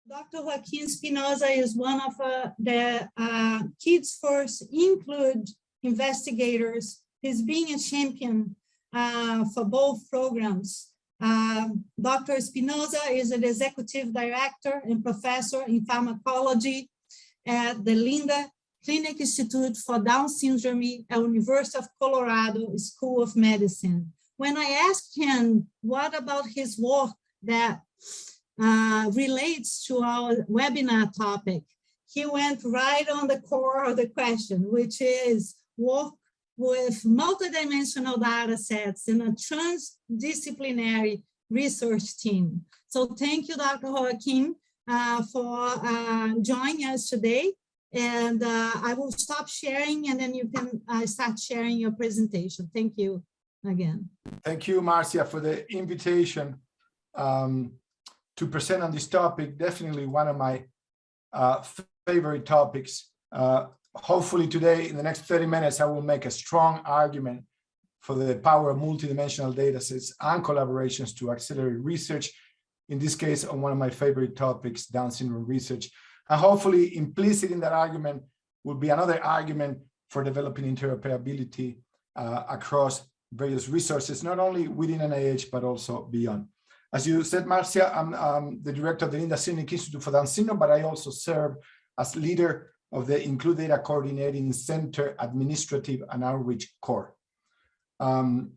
Dr. Joaquin Espinosa is one of the Kids First Include investigators. He's being a champion for both programs. Dr. Espinosa is an executive director and professor in pharmacology at the Linda Clinic Institute for Down Syndrome at University of Colorado School of Medicine. When I asked him what about his work that relates to our webinar topic, he went right on the core of the question, which is work with multidimensional data sets in a transdisciplinary research team. So thank you, Dr. Joaquin, for joining us today. And I will stop sharing and then you can start sharing your presentation. Thank you again. Thank you, Marcia, for the invitation to present on this topic. Definitely one of my favorite topics. Hopefully today, in the next 30 minutes, I will make a strong argument for the power of multidimensional data sets and collaborations to accelerate research, in this case, on one of my favorite topics, Down syndrome research. And hopefully implicit in that argument will be another argument for developing interoperability across various resources, not only within NIH, but also beyond. As you said, Marcia, I'm the director of the Linda Clinic Institute for Down syndrome, but I also serve as leader of the Include Data Coordinating Center Administrative and Outreach Core. And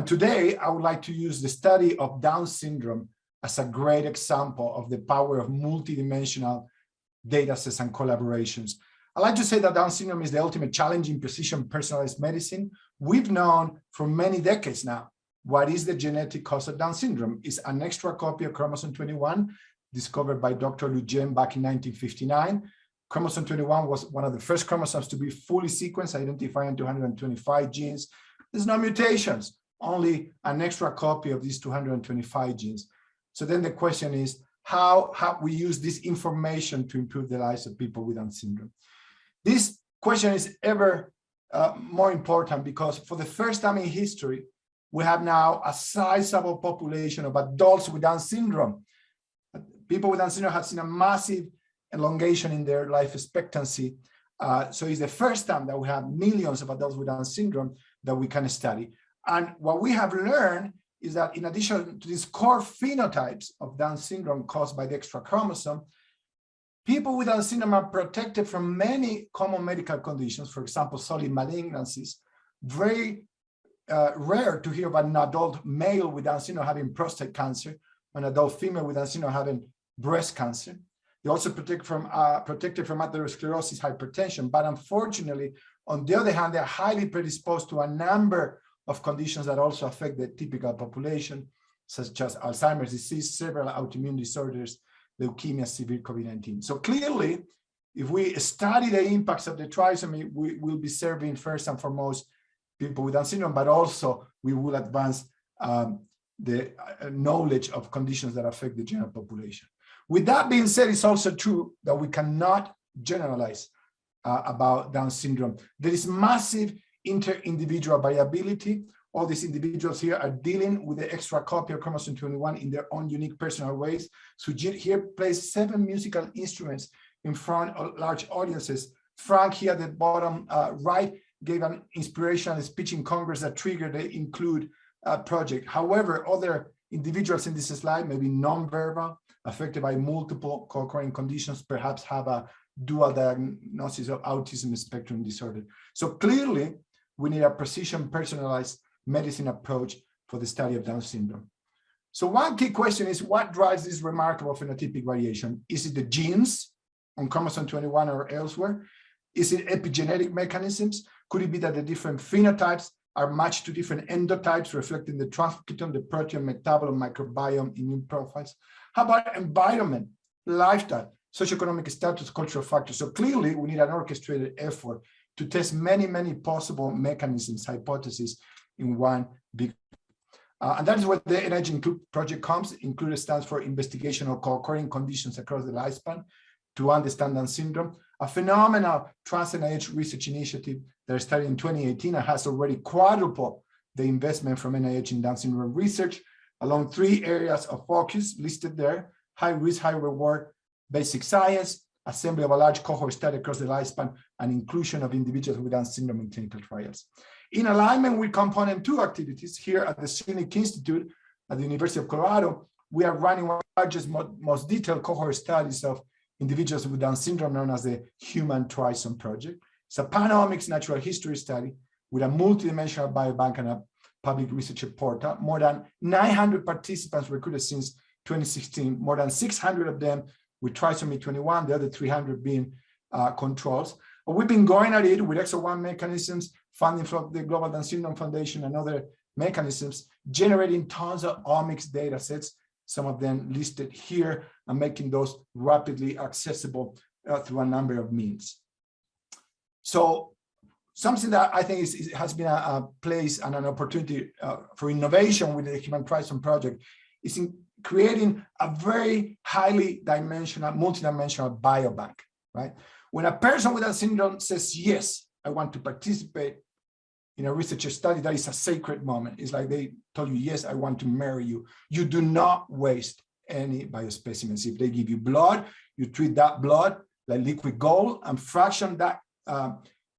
today, I would like to use the study of Down syndrome as a great example of the power of multidimensional data sets and collaborations. I like to say that Down syndrome is the ultimate challenge in precision personalized medicine. We've known for many decades now what is the genetic cause of Down syndrome. It's an extra copy of chromosome 21 discovered by Dr. Lujan back in 1959. Chromosome 21 was one of the first chromosomes to be fully sequenced, identifying 225 genes. There's no mutations, only an extra copy of these 225 genes. So then the question is, how we use this information to improve the lives of people with Down syndrome. This question is ever more important because for the first time in history, we have now a sizable population of adults with Down syndrome. People with Down syndrome have seen a massive elongation in their life expectancy. So it's the first time that we have millions of adults with Down syndrome that we can study. And what we have learned is that in addition to these core phenotypes of Down syndrome caused by the extra chromosome, people with Down syndrome are protected from many common medical conditions, for example, solid malignancies. Very rare to hear about an adult male with Down syndrome having prostate cancer, an adult female with Down syndrome having breast cancer. They're also protected from atherosclerosis, hypertension, but unfortunately, on the other hand, they're highly predisposed to a number of conditions that also affect the typical population, such as Alzheimer's disease, several autoimmune disorders, leukemia, severe COVID-19. So clearly, if we study the impacts of the trisomy, we will be serving first and foremost people with Down syndrome, but also we will advance the knowledge of conditions that affect the general population. With that being said, it's also true that we cannot generalize about Down syndrome. There is massive inter-individual variability. All these individuals here are dealing with the extra copy of chromosome 21 in their own unique personal ways. So here plays 7 musical instruments in front of large audiences. Frank here at the bottom right gave an inspirational speech in Congress that triggered the Include project. However, other individuals in this slide may be nonverbal, affected by multiple co-occurring conditions, perhaps have a dual diagnosis of autism spectrum disorder. So clearly, we need a precision personalized medicine approach for the study of Down syndrome. So one key question is, what drives this remarkable phenotypic variation? Is it the genes on chromosome 21 or elsewhere? Is it epigenetic mechanisms? Could it be that the different phenotypes are matched to different endotypes reflecting the transcriptome, the proteome, metabolome, microbiome, immune profiles? How about environment, lifestyle, socioeconomic status, cultural factors? So clearly, we need an orchestrated effort to test many, many possible mechanisms, hypotheses in one big. And that is where the NIH Include project comes. Include stands for Investigation of Co-occurring Conditions Across the Lifespan to Understand Down Syndrome, a phenomenal trans-NIH research initiative that started in 2018 and has already quadrupled the investment from NIH in Down syndrome research along 3 areas of focus listed there: high risk, high reward, basic science, assembly of a large cohort study across the lifespan, and inclusion of individuals with Down syndrome in clinical trials. In alignment with component 2 activities, here at the Crnic Institute at the University of Colorado, we are running one of the largest, most detailed cohort studies of individuals with Down syndrome known as the Human Trisome Project. It's a panomics natural history study with a multidimensional biobank and a public research portal. More than 900 participants recruited since 2016, more than 600 of them with trisomy 21, the other 300 being controls. But we've been going at it with EXO-1 mechanisms, funding from the Global Down Syndrome Foundation and other mechanisms, generating tons of omics data sets, some of them listed here, and making those rapidly accessible through a number of means. So something that I think has been a place and an opportunity for innovation with the Human Trisome Project is in creating a very highly dimensional, multidimensional biobank, right? When a person with Down syndrome says, yes, I want to participate in a research study, that is a sacred moment. It's like they told you, yes, I want to marry you. You do not waste any biospecimens. If they give you blood, you treat that blood like liquid gold and fraction that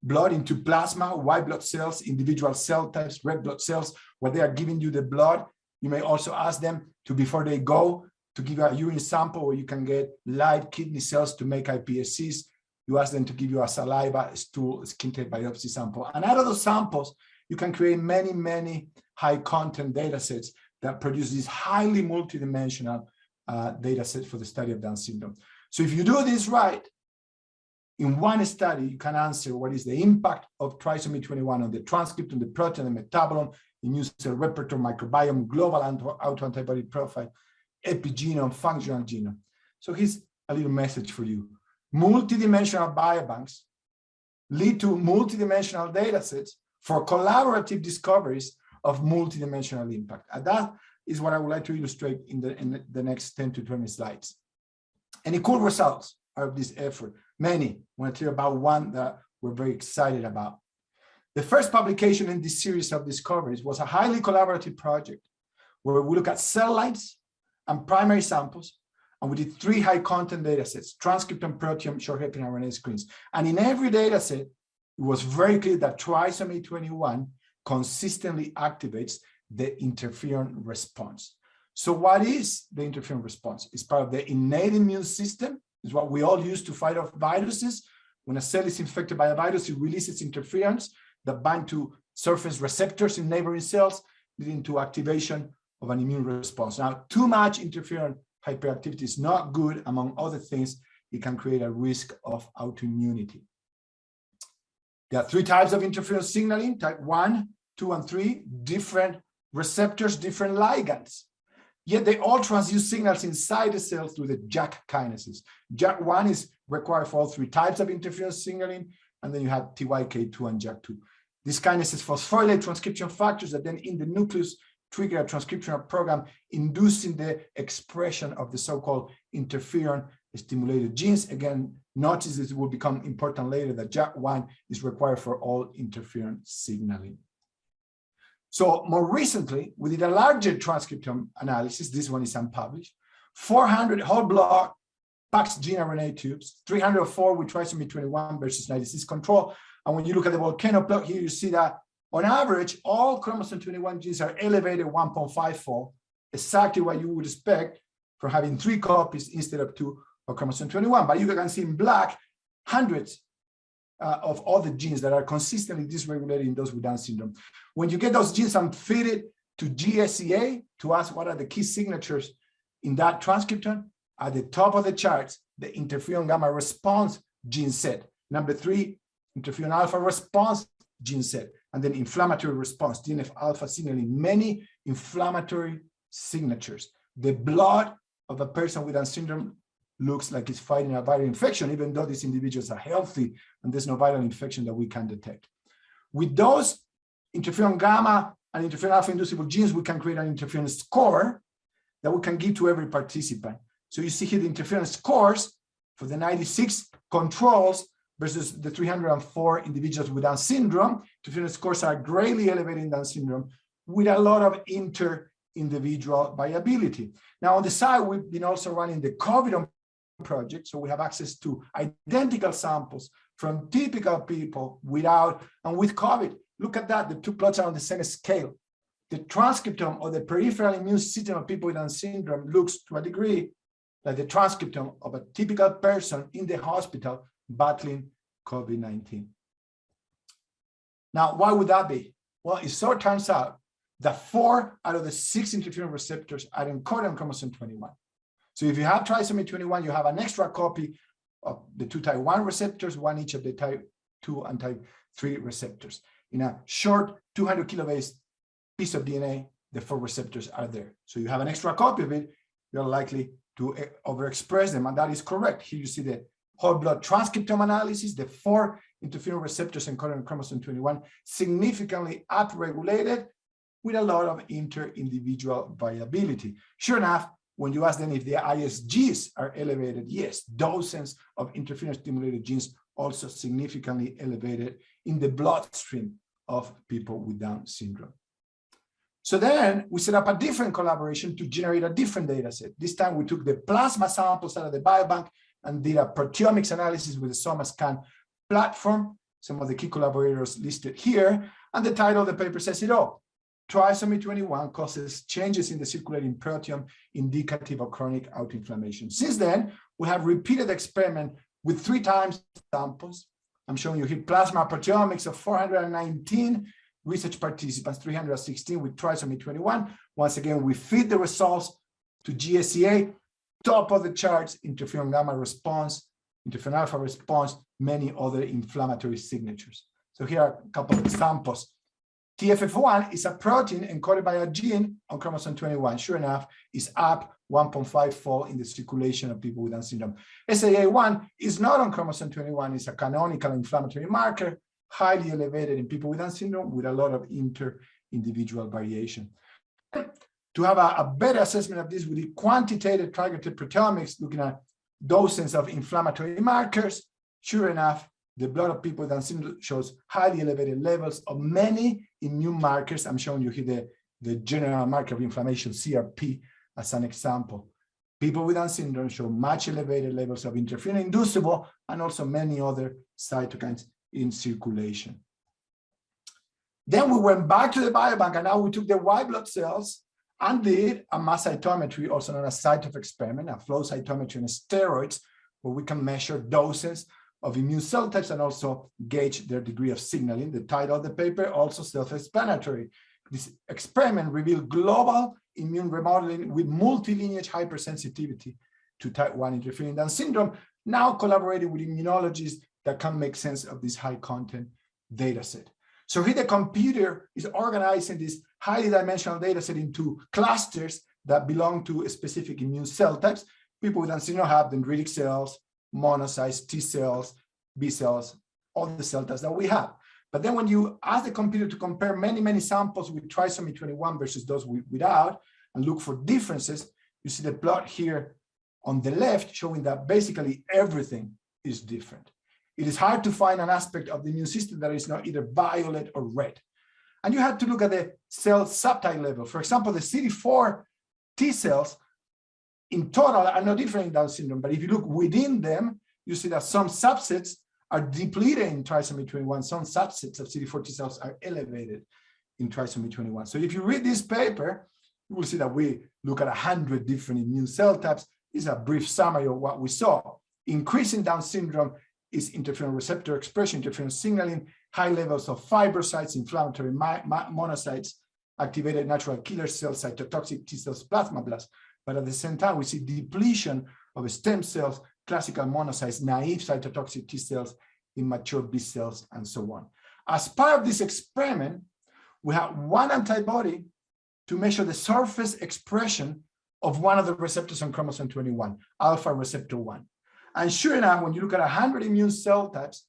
blood into plasma, white blood cells, individual cell types, red blood cells. When they are giving you the blood, you may also ask them to, before they go, to give a urine sample where you can get live kidney cells to make iPSCs. You ask them to give you a saliva, stool, skin tape biopsy sample. And out of those samples, you can create many, many high content data sets that produce these highly multidimensional data sets for the study of Down syndrome. So if you do this right, in one study, you can answer what is the impact of trisomy 21 on the transcriptome, the proteome, the metabolome, immune cell repertoire, microbiome, global autoantibody profile, epigenome, functional genome. So here's a little message for you. Multidimensional biobanks lead to multidimensional data sets for collaborative discoveries of multidimensional impact. And that is what I would like to illustrate in the next 10 to 20 slides. Any cool results out of this effort? Many. I want to tell you about one that we're very excited about. The first publication in this series of discoveries was a highly collaborative project where we look at cell lines and primary samples, and we did 3 high content data sets, transcriptome, proteome, short hair RNA screens. And in every data set, it was very clear that trisomy 21 consistently activates the interferon response. So what is the interferon response? It's part of the innate immune system. It's what we all use to fight off viruses. When a cell is infected by a virus, it releases interferons that bind to surface receptors in neighboring cells, leading to activation of an immune response. Now, too much interferon hyperactivity is not good. Among other things, it can create a risk of autoimmunity. There are 3 types of interferon signaling, type 1, 2, and 3, different receptors, different ligands. Yet they all transduce signals inside the cell through the JAK kinases. JAK1 is required for all 3 types of interferon signaling, and then you have TYK2 and JAK2. These kinases phosphorylate transcription factors that then in the nucleus trigger a transcriptional program inducing the expression of the so-called interferon-stimulated genes. Again, notice this will become important later that JAK1 is required for all interferon signaling. So more recently, we did a larger transcriptome analysis. This one is unpublished. 400 whole blood packed gene RNA tubes, 304 with trisomy 21 versus 96 control. And when you look at the volcano plot here, you see that on average, all chromosome 21 genes are elevated 1.5-fold, exactly what you would expect from having 3 copies instead of 2 of chromosome 21. But you can see in black hundreds of other genes that are consistently dysregulated in those with Down syndrome. When you get those genes and feed it to GSEA to ask what are the key signatures in that transcriptome, at the top of the charts, the interferon gamma response gene set. Number 3, interferon alpha response gene set. And then inflammatory response, TNF alpha signaling, many inflammatory signatures. The blood of a person with Down syndrome looks like it's fighting a viral infection, even though these individuals are healthy and there's no viral infection that we can detect. With those interferon gamma and interferon alpha inducible genes, we can create an interferon score that we can give to every participant. So you see here the interferon scores for the 96 controls versus the 304 individuals with Down syndrome. Interferon scores are greatly elevated in Down syndrome with a lot of inter-individual variability. Now on the side, we've been also running the COVID project, so we have access to identical samples from typical people without and with COVID. Look at that, the two plots are on the same scale. The transcriptome of the peripheral immune system of people with Down syndrome looks to a degree like the transcriptome of a typical person in the hospital battling COVID-19. Now, why would that be? Well, it so turns out that 4 out of the 6 interferon receptors are encoded on chromosome 21. So if you have trisomy 21, you have an extra copy of the 2 type 1 receptors, one each of the type 2 and type 3 receptors. In a short 200 kilobase piece of DNA, the 4 receptors are there. So you have an extra copy of it, you're likely to overexpress them, and that is correct. Here you see the whole blood transcriptome analysis, the 4 interferon receptors encoded on chromosome 21 significantly upregulated with a lot of inter-individual variability. Sure enough, when you ask them if the ISGs are elevated, yes, dozens of interferon-stimulated genes also significantly elevated in the bloodstream of people with Down syndrome. So then we set up a different collaboration to generate a different data set. This time we took the plasma samples out of the biobank and did a proteomics analysis with the SomaScan platform. Some of the key collaborators listed here. And the title of the paper says it all. Trisomy 21 causes changes in the circulating proteome indicative of chronic autoinflammation. Since then, we have repeated the experiment with 3 times samples. I'm showing you here plasma proteomics of 419 research participants, 316 with trisomy 21. Once again, we feed the results to GSEA, top of the charts, interferon gamma response, interferon alpha response, many other inflammatory signatures. So here are a couple of examples. TFF1 is a protein encoded by a gene on chromosome 21. Sure enough, is up 1.5-fold in the circulation of people with Down syndrome. SAA1 is not on chromosome 21. It's a canonical inflammatory marker, highly elevated in people with Down syndrome with a lot of inter-individual variation. To have a better assessment of this, we did quantitative targeted proteomics, looking at dozens of inflammatory markers. Sure enough, the blood of people with Down syndrome shows highly elevated levels of many immune markers. I'm showing you here the general marker of inflammation, CRP, as an example. People with Down syndrome show much elevated levels of interferon inducible and also many other cytokines in circulation. Then we went back to the biobank, and now we took the white blood cells and did a mass cytometry, also known as cytoph experiment, a flow cytometry on steroids, where we can measure doses of immune cell types and also gauge their degree of signaling. The title of the paper also self-explanatory. This experiment revealed global immune remodeling with multi-lineage hypersensitivity to type 1 interferon Down syndrome, now collaborating with immunologists that can make sense of this high content data set. So here the computer is organizing this highly dimensional data set into clusters that belong to specific immune cell types. People with Down syndrome have dendritic cells, monocytes, T cells, B cells, all the cell types that we have. But then when you ask the computer to compare many samples with trisomy 21 versus those without, and look for differences, you see the plot here on the left showing that basically everything is different. It is hard to find an aspect of the immune system that is not either violet or red. And you have to look at the cell subtype level. For example, the CD4 T cells in total are no different in Down syndrome, but if you look within them, you see that some subsets are depleted in trisomy 21. Some subsets of CD4 T cells are elevated in trisomy 21. So if you read this paper, you will see that we look at 100 different immune cell types. This is a brief summary of what we saw. Increasing Down syndrome is interferon receptor expression, interferon signaling, high levels of fibrocytes, inflammatory monocytes, activated natural killer cells, cytotoxic T cells, plasmablasts. But at the same time, we see depletion of stem cells, classical monocytes, naive cytotoxic T cells, immature B cells, and so on. As part of this experiment, we have one antibody to measure the surface expression of one of the receptors on chromosome 21, alpha receptor 1. And sure enough, when you look at 100 immune cell types,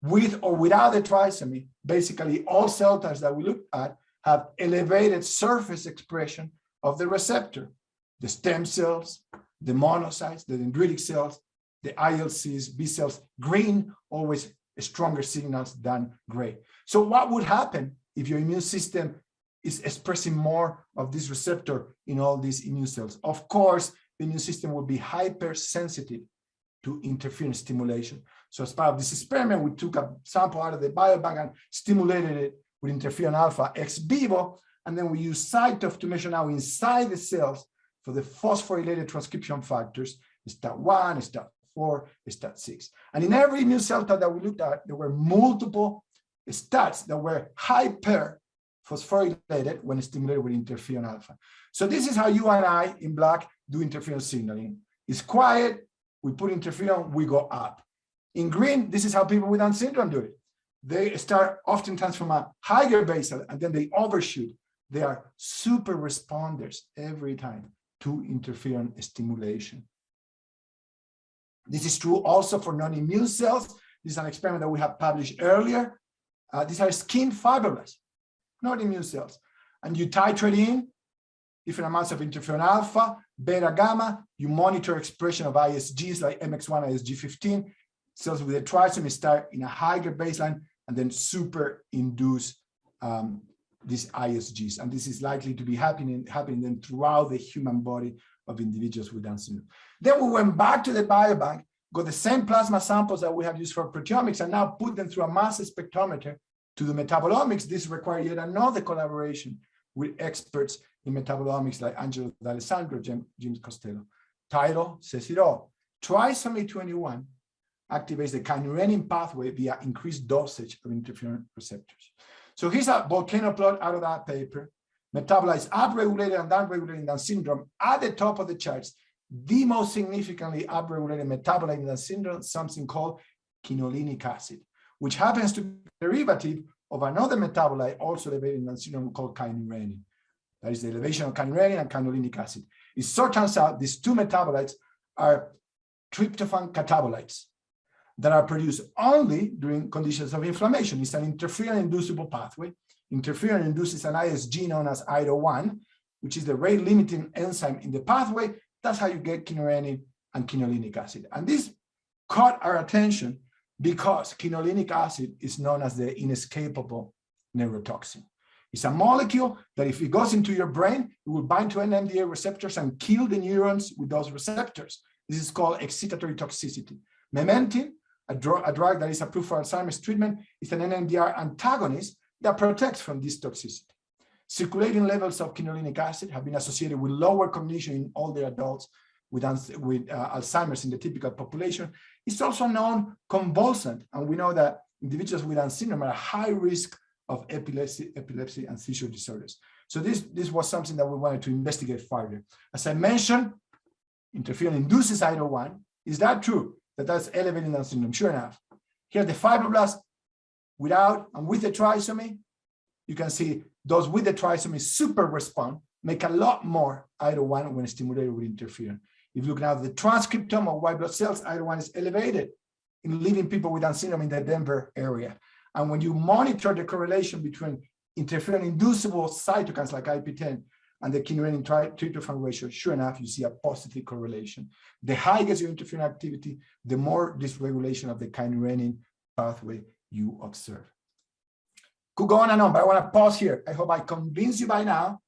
with or without the trisomy, basically all cell types that we look at have elevated surface expression of the receptor. The stem cells, the monocytes, the dendritic cells, the ILCs, B cells, green, always stronger signals than gray. So what would happen if your immune system is expressing more of this receptor in all these immune cells? Of course, the immune system will be hypersensitive to interferon stimulation. So as part of this experiment, we took a sample out of the biobank and stimulated it with interferon alpha ex vivo, and then we used CyTOF to measure now inside the cells for the phosphorylated transcription factors, STAT1, STAT4, STAT6. And in every immune cell type that we looked at, there were multiple STATs that were hyper phosphorylated when stimulated with interferon alpha. So this is how you and I in black do interferon signaling. It's quiet, we put interferon, we go up. In green, this is how people with Down syndrome do it. They start oftentimes from a higher basal and then they overshoot. They are super responders every time to interferon stimulation. This is true also for non-immune cells. This is an experiment that we have published earlier. These are skin fibroblasts, not immune cells. And you titrate in different amounts of interferon alpha, beta, gamma. You monitor expression of ISGs like MX1, ISG15. Cells with a trisomy start in a higher baseline and then super induce these ISGs. And this is likely to be happening then throughout the human body of individuals with Down syndrome. Then we went back to the biobank, got the same plasma samples that we have used for proteomics, and now put them through a mass spectrometer to the metabolomics. This required yet another collaboration with experts in metabolomics like Angelo D'Alessandro, James Costello. Title says it all. Trisomy 21 activates the kynurenine pathway via increased dosage of interferon receptors. So here's a volcano plot out of that paper. Metabolites upregulated and downregulated in Down syndrome. At the top of the charts, the most significantly upregulated metabolite in Down syndrome, something called quinolinic acid, which happens to be a derivative of another metabolite also elevated in Down syndrome called kynurenine. That is the elevation of kynurenine and quinolinic acid. It so turns out these two metabolites are tryptophan catabolites that are produced only during conditions of inflammation. It's an interferon-inducible pathway. Interferon induces an ISG known as IDO1, which is the rate-limiting enzyme in the pathway. That's how you get kynurenine and quinolinic acid. And this caught our attention because quinolinic acid is known as the inescapable neurotoxin. It's a molecule that if it goes into your brain, it will bind to NMDA receptors and kill the neurons with those receptors. This is called excitatory toxicity. Memantine, a drug that is approved for Alzheimer's treatment, is an NMDR antagonist that protects from this toxicity. Circulating levels of quinolinic acid have been associated with lower cognition in older adults with Alzheimer's in the typical population. It's also known convulsant, and we know that individuals with Down syndrome are at high risk of epilepsy and seizure disorders. So this was something that we wanted to investigate further. As I mentioned, interferon induces IDO1. Is that true? That's elevated in Down syndrome? Sure enough. Here, the fibroblasts without and with the trisomy, you can see those with the trisomy super respond, make a lot more IDO1 when stimulated with interferon. If you look now at the transcriptome of white blood cells, IDO1 is elevated in living people with Down syndrome in the Denver area. And when you monitor the correlation between interferon-inducible cytokines like IP10 and the kynurenine tryptophan ratio, sure enough, you see a positive correlation. The higher your interferon activity, the more dysregulation of the kynurenine pathway you observe. Could go on and on, but I want to pause here. I hope I convinced you by now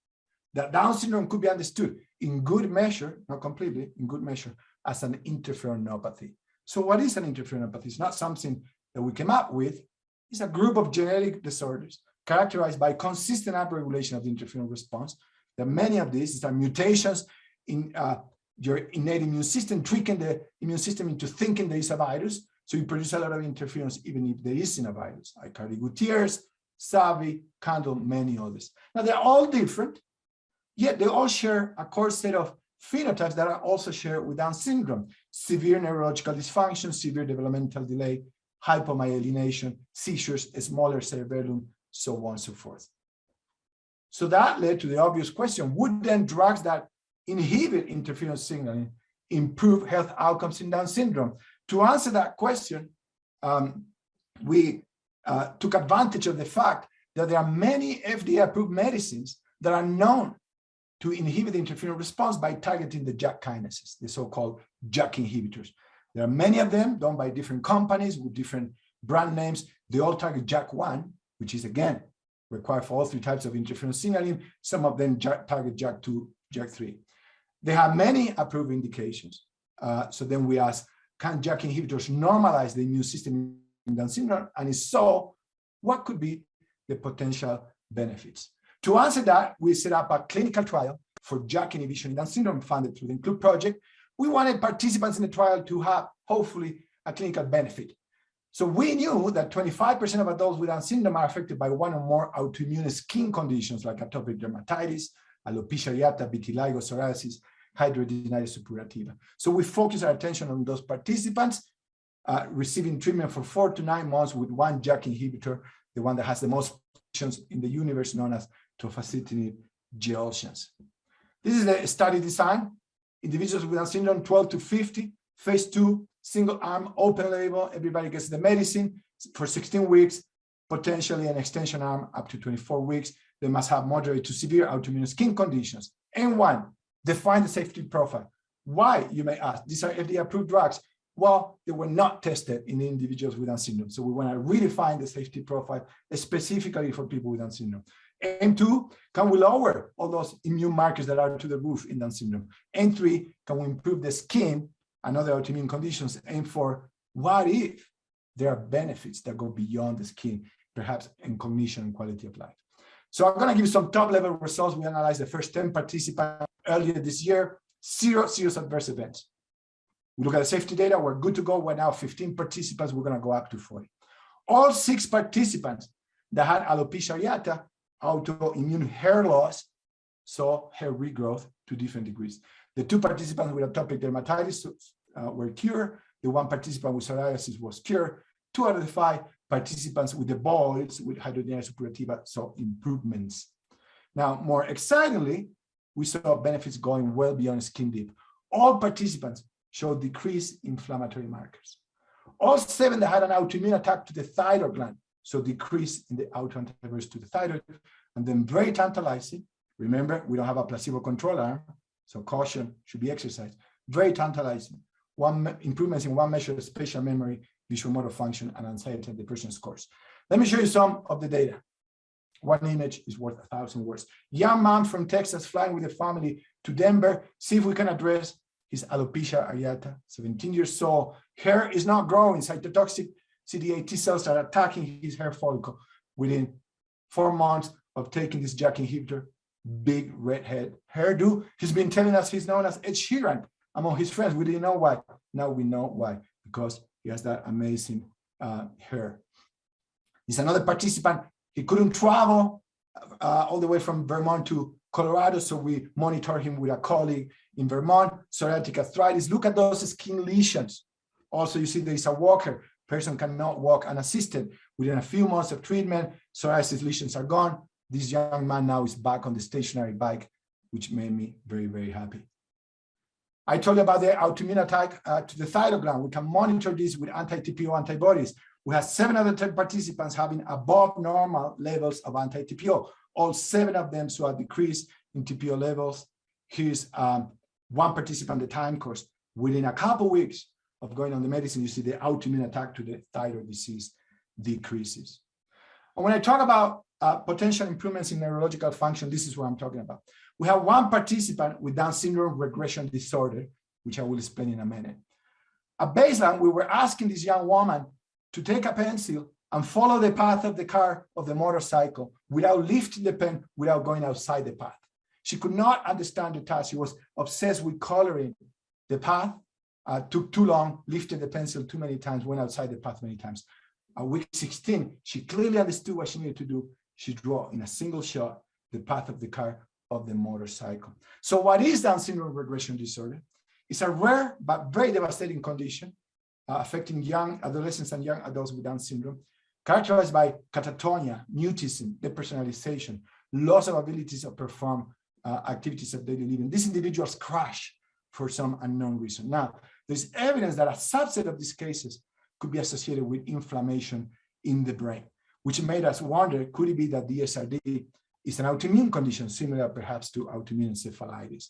that Down syndrome could be understood in good measure, not completely, in good measure, as an interferonopathy. So what is an interferonopathy? It's not something that we came up with. It's a group of genetic disorders characterized by consistent upregulation of the interferon response. There are many of these are mutations in your innate immune system, tricking the immune system into thinking there is a virus. So you produce a lot of interferons, even if there isn't a virus, like Cardi-Gutierrez, Savi, Candle, many others. Now they're all different, yet they all share a core set of phenotypes that are also shared with Down syndrome: severe neurological dysfunction, severe developmental delay, hypomyelination, seizures, smaller cerebellum, so on and so forth. So that led to the obvious question: would then drugs that inhibit interferon signaling improve health outcomes in Down syndrome? To answer that question, we took advantage of the fact that there are many FDA-approved medicines that are known to inhibit the interferon response by targeting the JAK kinases, the so-called JAK inhibitors. There are many of them done by different companies with different brand names. They all target JAK1, which is, again, required for all three types of interferon signaling. Some of them target JAK2, JAK3. They have many approved indications. So then we ask, can JAK inhibitors normalize the immune system in Down syndrome? And if so, what could be the potential benefits? To answer that, we set up a clinical trial for JAK inhibition in Down syndrome funded through the INCLUDE project. We wanted participants in the trial to have, hopefully, a clinical benefit. So we knew that 25% of adults with Down syndrome are affected by one or more autoimmune skin conditions like atopic dermatitis, alopecia areata, vitiligo, psoriasis, hidradenitis suppurativa. So we focus our attention on those participants receiving treatment for 4 to 9 months with one JAK inhibitor, the one that has the most patients in the universe, known as tofacitinib Gelsons. This is the study design. Individuals with Down syndrome 12 to 50, phase 2, single arm, open label, everybody gets the medicine for 16 weeks, potentially an extension arm up to 24 weeks. They must have moderate to severe autoimmune skin conditions. And one, define the safety profile. Why, you may ask? These are FDA-approved drugs. Well, they were not tested in individuals with Down syndrome. So we want to redefine the safety profile specifically for people with Down syndrome. And 2, can we lower all those immune markers that are to the roof in Down syndrome? And 3, can we improve the skin and other autoimmune conditions? And 4, what if there are benefits that go beyond the skin, perhaps in cognition and quality of life? So I'm going to give you some top-level results. We analyzed the first 10 participants earlier this year, 0 serious adverse events. We look at the safety data. We're good to go. We're now 15 participants. We're going to go up to 40. All 6 participants that had alopecia areata, autoimmune hair loss, saw hair regrowth to different degrees. The 2 participants with atopic dermatitis were cured. The 1 participant with psoriasis was cured. 2 out of the 5 participants with the boils with hidradenitis suppurativa saw improvements. Now, more excitingly, we saw benefits going well beyond skin deep. All participants showed decreased inflammatory markers. All 7 that had an autoimmune attack to the thyroid gland, so decrease in the autoantibodies to the thyroid. And then very tantalizing, remember, we don't have a placebo control arm, so caution should be exercised. Very tantalizing. Improvements in 1 measure of spatial memory, visual motor function, and anxiety and depression scores. Let me show you some of the data. 1 image is worth 1,000 words. Young man from Texas flying with a family to Denver, see if we can address his alopecia areata, 17 years old. Hair is not growing. Cytotoxic CD8 T cells are attacking his hair follicle. Within 4 months of taking this JAK inhibitor, big redhead hairdo. He's been telling us he's known as Ed Sheeran among his friends. We didn't know why. Now we know why, because he has that amazing hair. He's another participant. He couldn't travel all the way from Vermont to Colorado, so we monitor him with a colleague in Vermont. Psoriatic arthritis. Look at those skin lesions. Also, you see there is a walker. Person cannot walk unassisted. Within a few months of treatment, psoriasis lesions are gone. This young man now is back on the stationary bike, which made me very, very happy. I told you about the autoimmune attack to the thyroid gland. We can monitor this with anti-TPO antibodies. We have 7 out of 10 participants having above normal levels of anti-TPO. All 7 of them saw a decrease in TPO levels. Here's 1 participant, the time course. Within a couple of weeks of going on the medicine, you see the autoimmune attack to the thyroid disease decreases. And when I talk about potential improvements in neurological function, this is what I'm talking about. We have 1 participant with Down syndrome regression disorder, which I will explain in a minute. At baseline, we were asking this young woman to take a pencil and follow the path of the car of the motorcycle without lifting the pen, without going outside the path. She could not understand the task. She was obsessed with coloring the path, took too long, lifted the pencil too many times, went outside the path many times. At week 16, she clearly understood what she needed to do. She drew in a single shot the path of the car of the motorcycle. So what is Down syndrome regression disorder? It's a rare but very devastating condition affecting young adolescents and young adults with Down syndrome, characterized by catatonia, mutism, depersonalization, loss of abilities to perform activities of daily living. These individuals crash for some unknown reason. Now, there's evidence that a subset of these cases could be associated with inflammation in the brain, which made us wonder, could it be that DSRD is an autoimmune condition similar perhaps to autoimmune encephalitis?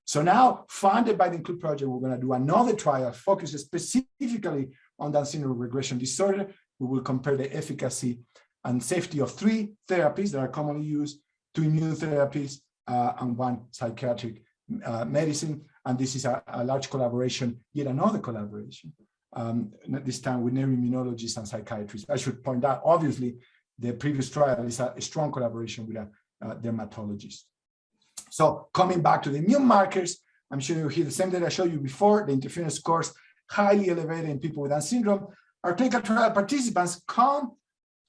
So now, funded by the INCLUDE project, we're going to do another trial focused specifically on Down syndrome regression disorder. We will compare the efficacy and safety of 3 therapies that are commonly used, 2 immune therapies, and 1 psychiatric medicine. And this is a large collaboration, yet another collaboration this time with neuroimmunologists and psychiatrists. I should point out, obviously, the previous trial is a strong collaboration with a dermatologist. So coming back to the immune markers, I'm showing you here the same data I showed you before. The interferon scores highly elevated in people with Down syndrome. Our clinical trial participants come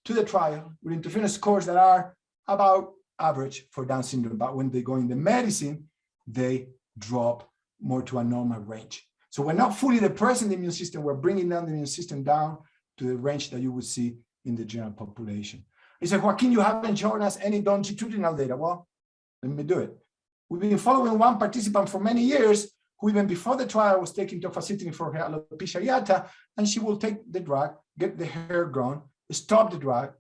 to the trial with interferon scores that are about average for Down syndrome, but when they go in the medicine, they drop more to a normal range. So we're not fully depressing the immune system, we're bringing down the immune system down to the range that you would see in the general population. He said, Joaquin, you haven't shown us any longitudinal data. Well, let me do it. We've been following one participant for many years who even before the trial was taking tofacitinib for her alopecia areata, and she will take the drug, get the hair grown, stop the drug,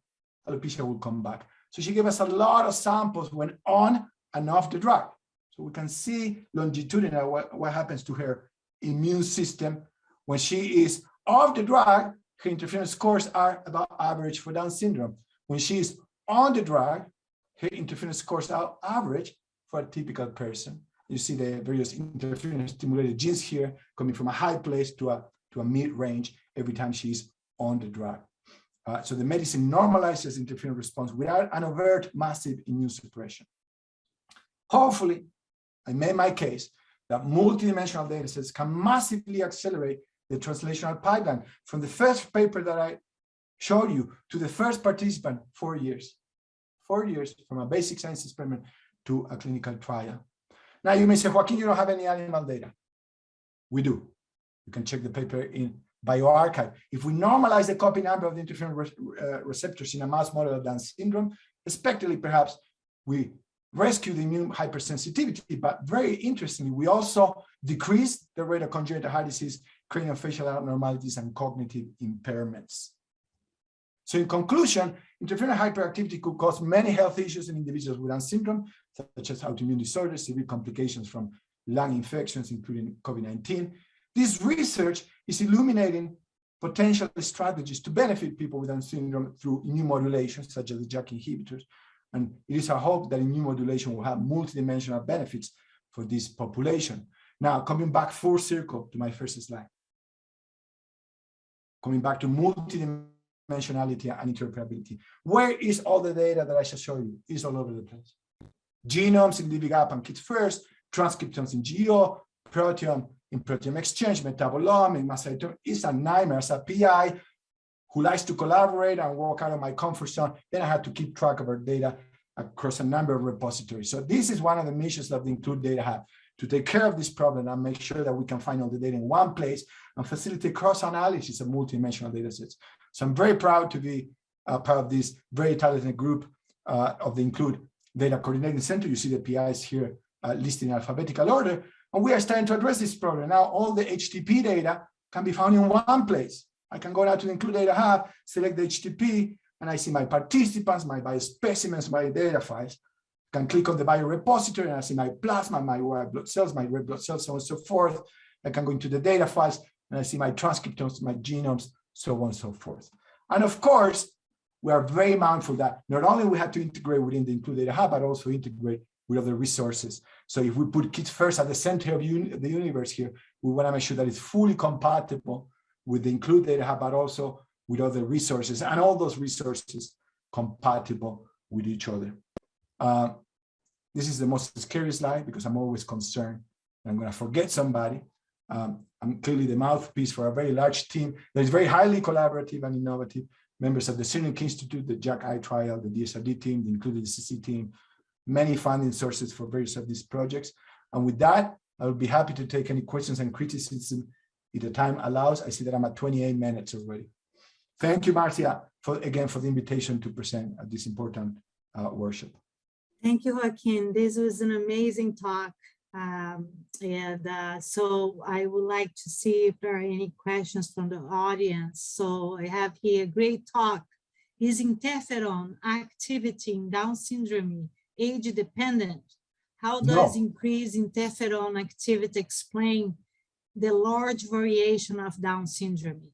alopecia will come back. So she gave us a lot of samples when on and off the drug. So we can see longitudinal what happens to her immune system. When she is off the drug, her interferon scores are about average for Down syndrome. When she is on the drug, her interferon scores are average for a typical person. You see the various interferon stimulated genes here coming from a high place to a mid-range every time she's on the drug. So the medicine normalizes interferon response without an overt massive immune suppression. Hopefully, I made my case that multidimensional data sets can massively accelerate the translational pipeline from the first paper that I showed you to the first participant, 4 years. 4 years from a basic science experiment to a clinical trial. Now you may say, Joaquin, you don't have any animal data. We do. You can check the paper in bioRxiv. If we normalize the copy number of the interferon receptors in a mouse model of Down syndrome, expectedly perhaps we rescue the immune hypersensitivity, but very interestingly, we also decrease the rate of congenital heart disease, craniofacial abnormalities, and cognitive impairments. So in conclusion, interferon hyperactivity could cause many health issues in individuals with Down syndrome, such as autoimmune disorders, severe complications from lung infections, including COVID-19. This research is illuminating potential strategies to benefit people with Down syndrome through immune modulation, such as the JAK inhibitors. And it is our hope that immune modulation will have multidimensional benefits for this population. Now, coming back full circle to my first slide. Coming back to multidimensionality and interoperability. Where is all the data that I shall show you? It's all over the place. Genomes in DBGAP and Kids First, transcriptomes in GEO, proteome in proteome exchange, metabolome in mass cytometry. It's a nightmare. As a PI who likes to collaborate and walk out of my comfort zone, then I had to keep track of our data across a number of repositories. So this is one of the missions of the Include Data Hub, to take care of this problem and make sure that we can find all the data in one place and facilitate cross-analysis of multidimensional data sets. So I'm very proud to be part of this very talented group of the Include Data Coordinating Center. You see the PIs here listed in alphabetical order, and we are starting to address this problem. Now all the HTTP data can be found in one place. I can go now to the Include Data Hub, select the HTTP, and I see my participants, my biospecimens, my data files. I can click on the biorepository and I see my plasma, my white blood cells, my red blood cells, so on and so forth. I can go into the data files and I see my transcriptomes, my genomes, so on and so forth. And of course, we are very mindful that not only we have to integrate within the Include Data Hub, but also integrate with other resources. So if we put Kids First at the center of the universe here, we want to make sure that it's fully compatible with the Include Data Hub, but also with other resources, and all those resources compatible with each other. This is the most scary slide because I'm always concerned I'm going to forget somebody. I'm clearly the mouthpiece for a very large team that is very highly collaborative and innovative. Members of the Crnic Institute, the JAK-I trial, the DSRD team, the Included DCC team, many funding sources for various of these projects. And with that, I will be happy to take any questions and criticism if the time allows. I see that I'm at 28 minutes already. Thank you, Marcia, again for the invitation to present at this important workshop. Thank you, Joaquin. This was an amazing talk. So I would like to see if there are any questions from the audience. So I have here a great talk. Is interferon activity in Down syndrome age dependent? How does increased interferon activity explain the large variation of Down syndrome?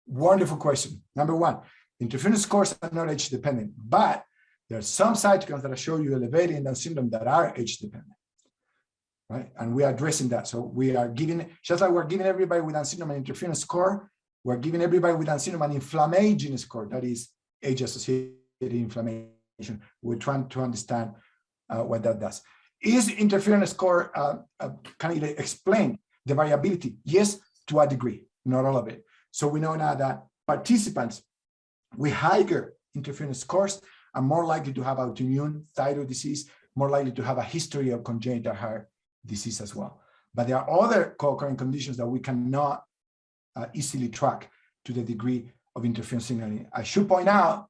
Wonderful question. Number one, interferon scores are not age dependent, but there are some cytokines that I show you elevated in Down syndrome that are age dependent. right? And we are addressing that. So we are giving, just like we're giving everybody with Down syndrome an interferon score, we're giving everybody with Down syndrome an inflammaging score, that is age-associated inflammation. We're trying to understand what that does. Is interferon score, can it explain the variability? Yes, to a degree, not all of it. So we know now that participants with higher interferon scores are more likely to have autoimmune thyroid disease, more likely to have a history of congenital heart disease as well. But there are other co-occurring conditions that we cannot easily track to the degree of interferon signaling. I should point out,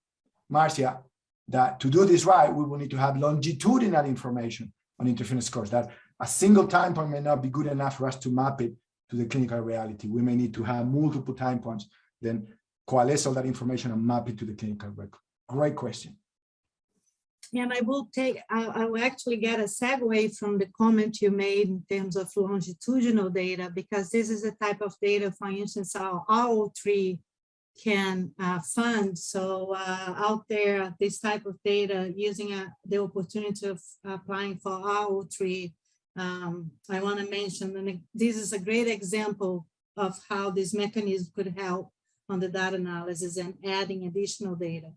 Marcia, that to do this right, we will need to have longitudinal information on interferon scores, that a single time point may not be good enough for us to map it to the clinical reality. We may need to have multiple time points, then coalesce all that information and map it to the clinical record. Great question. And I will actually get a segue from the comment you made in terms of longitudinal data, because this is a type of data, for instance, our RO3 can fund. So out there, this type of data, using the opportunity of applying for RO3, I want to mention, and this is a great example of how this mechanism could help on the data analysis and adding additional data.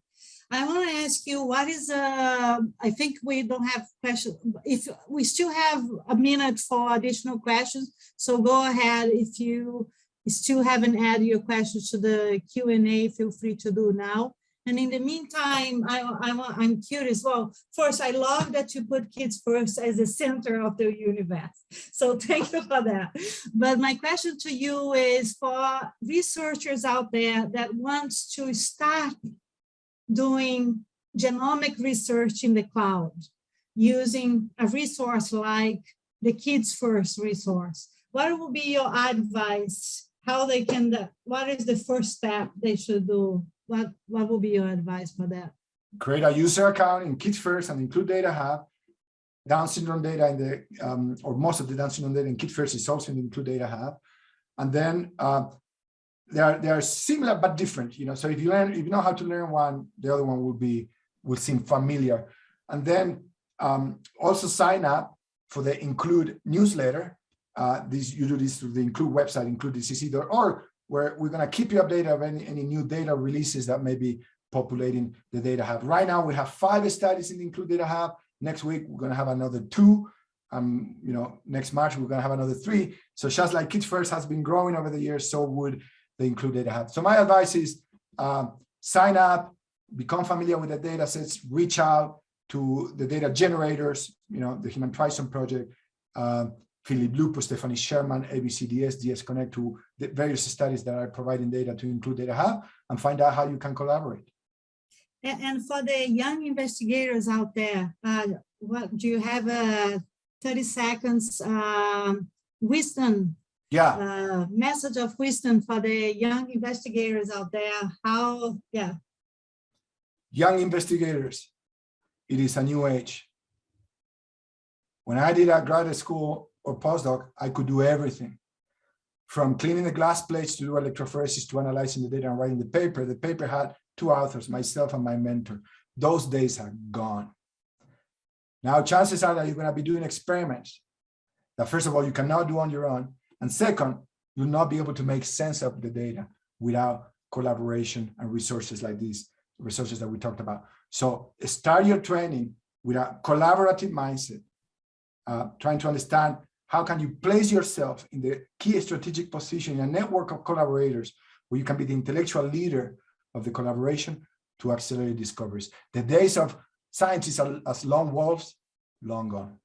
I want to ask you, what is, I think we don't have questions. If we still have a minute for additional questions, so go ahead. If you still haven't added your questions to the Q&A, feel free to do now. And in the meantime, I'm curious. Well, first, I love that you put kids first as the center of the universe. So thank you for that. But my question to you is for researchers out there that wants to start doing genomic research in the cloud, using a resource like the Kids First resource. What will be your advice? How they can, what is the first step they should do? What will be your advice for that? Create a user account in Kids First and include Data Hub. Down syndrome data in the, or most of the Down syndrome data in Kids First is also in the Include Data Hub. And then they are similar but different, you know. So if you know how to learn one, the other one will seem familiar. And then also sign up for the Include newsletter. You do this through the Include website, include.cc.org, where we're going to keep you updated of any new data releases that may be populating the Data Hub. Right now, we have 5 studies in the Include Data Hub. Next week, we're going to have another 2. You know, next March, we're going to have another 3. So just like Kids First has been growing over the years, so would the Include Data Hub. So my advice is sign up, become familiar with the data sets, reach out to the data generators, you know, the Human Trisome Project, Philip Lupus, Stephanie Sherman, ABCDS, DS Connect, to the various studies that are providing data to Include Data Hub, and find out how you can collaborate. And for the young investigators out there, what do you have 30 seconds wisdom? Yeah. Message of wisdom for the young investigators out there. How, yeah. Young investigators, it is a new age. When I did a graduate school or postdoc, I could do everything. From cleaning the glass plates to do electrophoresis to analyzing the data and writing the paper. The paper had 2 authors, myself and my mentor. Those days are gone. Now, chances are that you're going to be doing experiments that, first of all, you cannot do on your own. And second, you'll not be able to make sense of the data without collaboration and resources like these, resources that we talked about. So start your training with a collaborative mindset, trying to understand how can you place yourself in the key strategic position in a network of collaborators where you can be the intellectual leader of the collaboration to accelerate discoveries. The days of scientists as lone wolves, long gone.